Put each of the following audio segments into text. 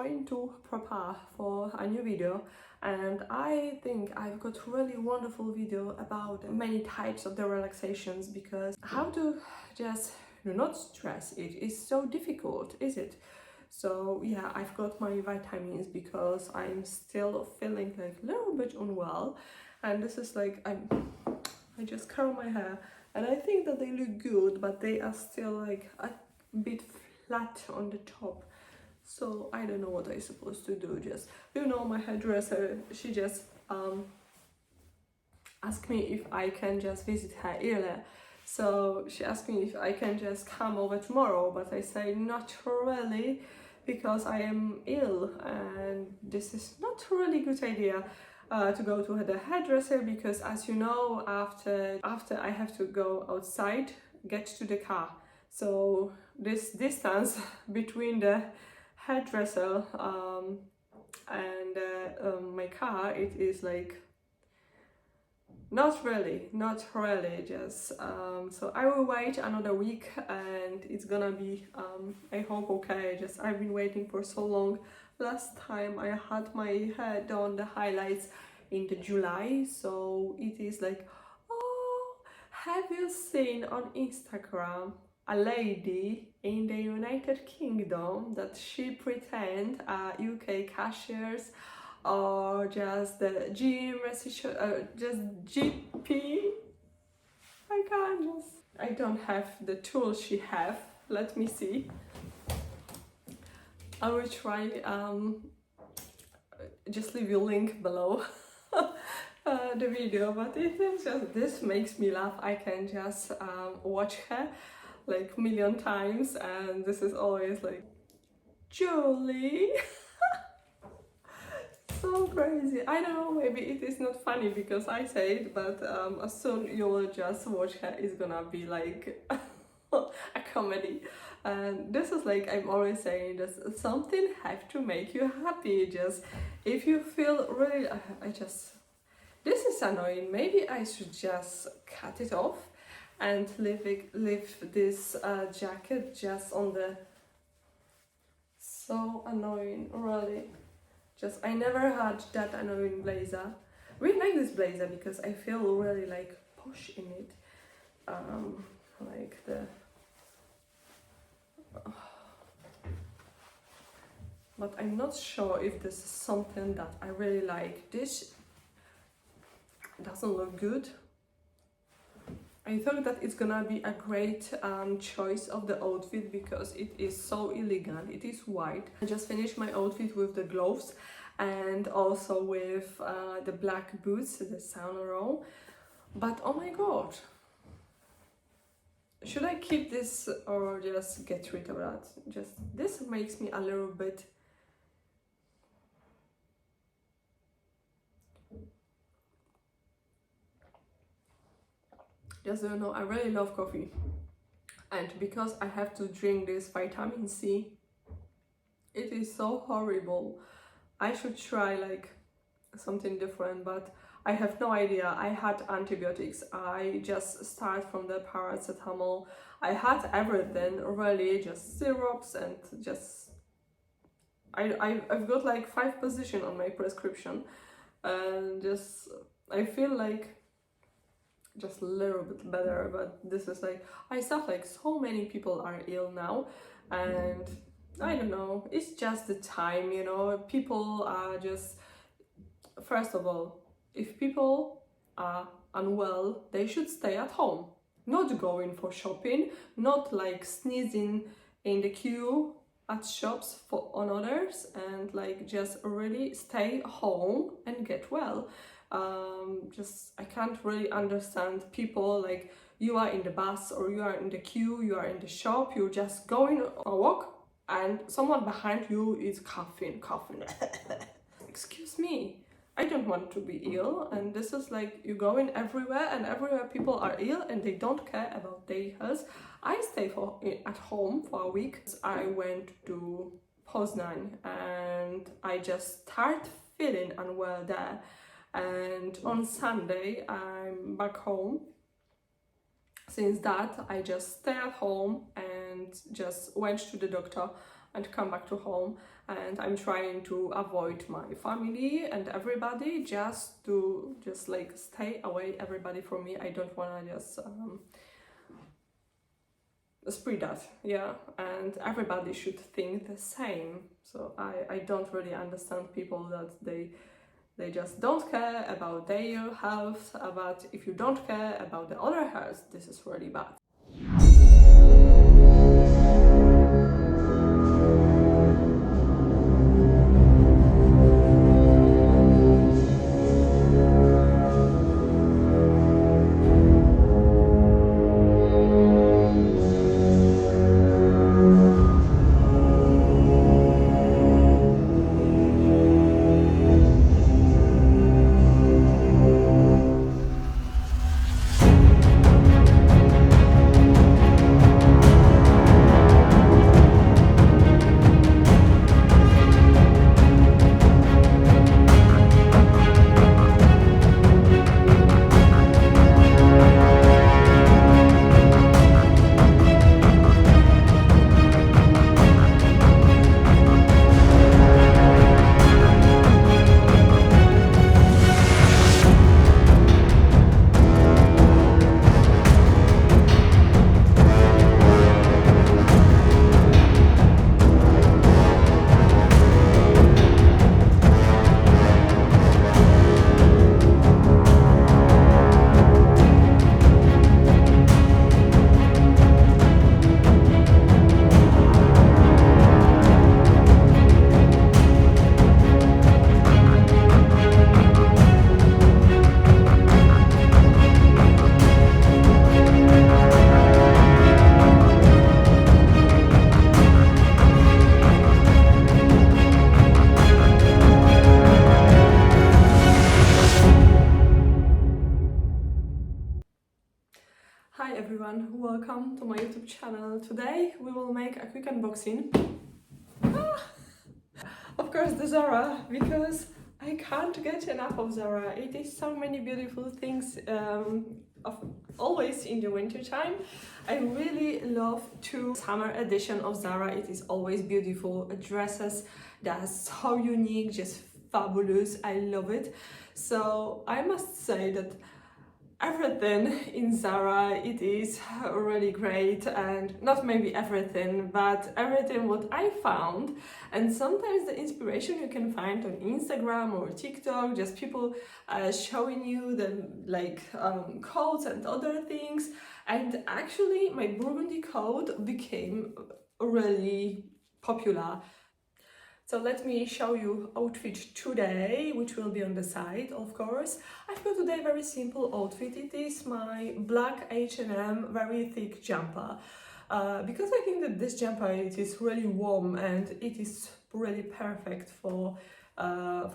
trying to prepare for a new video, and I think I've got really wonderful video about many types of the relaxations, because how to just do not stress it is so difficult, is it? So yeah, I've got my vitamins because I'm still feeling like a little bit unwell, and this is like I just curl my hair and I think that they look good, but they are still like a bit flat on the top. So I don't know what I'm supposed to do. Just, you know, my hairdresser, she just asked me if I can just visit her earlier. So she asked me if I can just come over tomorrow, but I say not really, because I am ill and this is not really good idea to go to the hairdresser, because as you know, after I have to go outside, get to the car. So this distance between the hairdresser and my car, it is like not really, just so I will wait another week and it's gonna be I hope okay. Just I've been waiting for so long. Last time I had my hair done, the highlights, in the July, so it is like, oh, have you seen on Instagram a lady in the United Kingdom that she pretend UK cashiers or just the gym just GP? I don't have the tools she have. Let me see. I will try just leave you link below the video, but it is just, this makes me laugh. I can just watch her like million times, and this is always like, Julie. So crazy. I don't know, maybe it is not funny because I say it, but as soon you will just watch her, it's gonna be like a comedy. And this is like, I'm always saying, that something have to make you happy. Just if you feel really, this is annoying. Maybe I should just cut it off and leave this jacket just on the. So annoying, really. Just, I never had that annoying blazer. Really like this blazer because I feel really like posh in it. Like the. But I'm not sure if this is something that I really like. This doesn't look good. I thought that it's gonna be a great choice of the outfit because it is so elegant. It is white. I just finished my outfit with the gloves and also with the black boots, the Zara. But oh my god, should I keep this or just get rid of that? Just, this makes me a little bit. Just so you know, I really love coffee, and because I have to drink this vitamin C, it is so horrible. I should try like something different, but I have no idea. I had antibiotics, I just start from the paracetamol, I had everything really, just syrups, and just I've got like 5 positions on my prescription, and just I feel like just a little bit better. But this is like, I saw like so many people are ill now, and I don't know, it's just the time, you know. People are just, first of all, if people are unwell, they should stay at home, not going for shopping, not like sneezing in the queue at shops on others, and like just really stay home and get well. Just, I can't really understand people like, you are in the bus or you are in the queue, you are in the shop, you're just going a walk and someone behind you is coughing. Excuse me, I don't want to be ill. And this is like, you're going everywhere and everywhere people are ill and they don't care about their health. I stay at home for a week. I went to Poznan and I just start feeling unwell there. And on Sunday I'm back home. Since that, I just stay at home and just went to the doctor and come back to home. And I'm trying to avoid my family and everybody, just to like stay away everybody from me. I don't want to just spread that, yeah, and everybody should think the same. So I don't really understand people that they just don't care about their health, but if you don't care about the other health, this is really bad. Hi everyone, welcome to my YouTube channel. Today we will make a quick unboxing. Of course the Zara, because I can't get enough of Zara. It is so many beautiful things, always in the winter time. I really love the summer edition of Zara. It is always beautiful dresses that are so unique, just fabulous. I love it. So I must say that everything in Zara, it is really great, and not maybe everything, but everything what I found. And sometimes the inspiration you can find on Instagram or TikTok, just people showing you the coats and other things. And actually my burgundy coat became really popular. So let me show you outfit today, which will be on the side, of course. I've got today a very simple outfit. It is my black H&M very thick jumper. Because I think that this jumper, it is really warm and it is really perfect for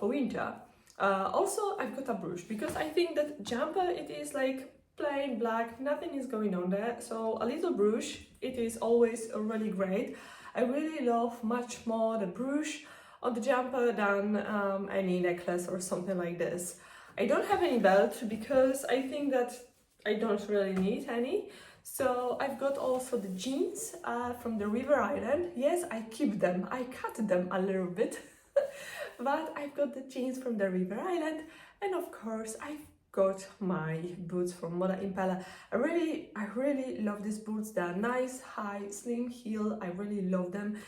winter. Also, I've got a brush because I think that jumper, it is like plain black, nothing is going on there. So a little brush, it is always really great. I really love much more the brush on the jumper than any necklace or something like this. I don't have any belt because I think that I don't really need any. So I've got also the jeans from the River Island. Yes, I keep them. I cut them a little bit. But I've got the jeans from the River Island. And of course, I've got my boots from Moda Impala. I really love these boots. They're nice, high, slim heel. I really love them.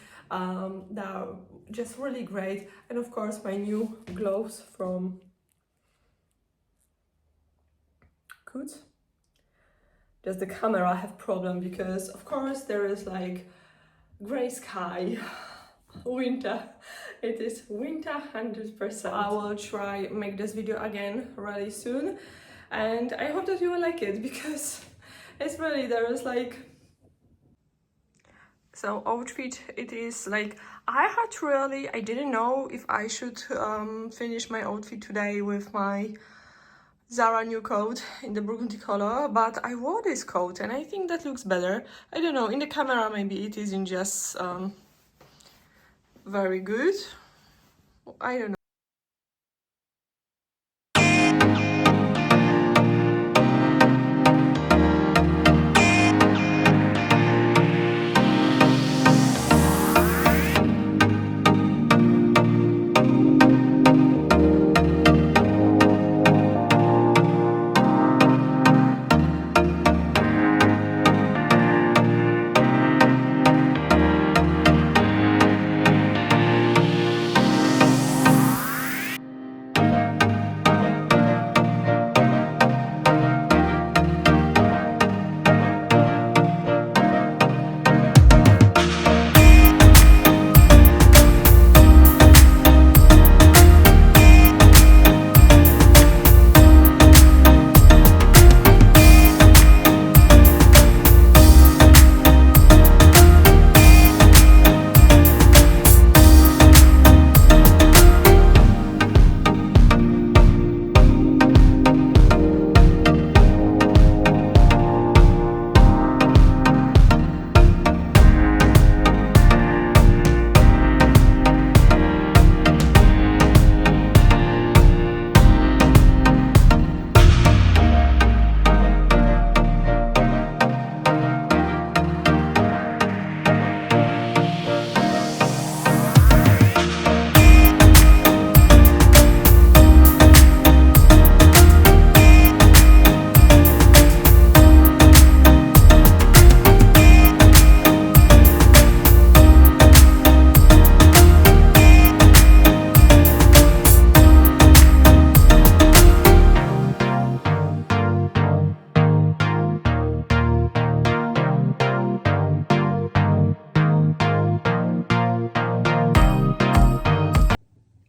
They're just really great. And of course my new gloves from Coats. Just the camera have problem because of course there is like gray sky. Winter, it is winter 100%. I will try make this video again really soon, and I hope that you will like it because it's really, there is like, so outfit, it is like, I didn't know if I should finish my outfit today with my Zara new coat in the burgundy color, but I wore this coat and I think that looks better. I don't know, in the camera maybe it isn't just very good. I don't know.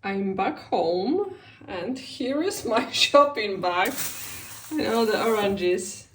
I'm back home and here is my shopping bag and all the oranges.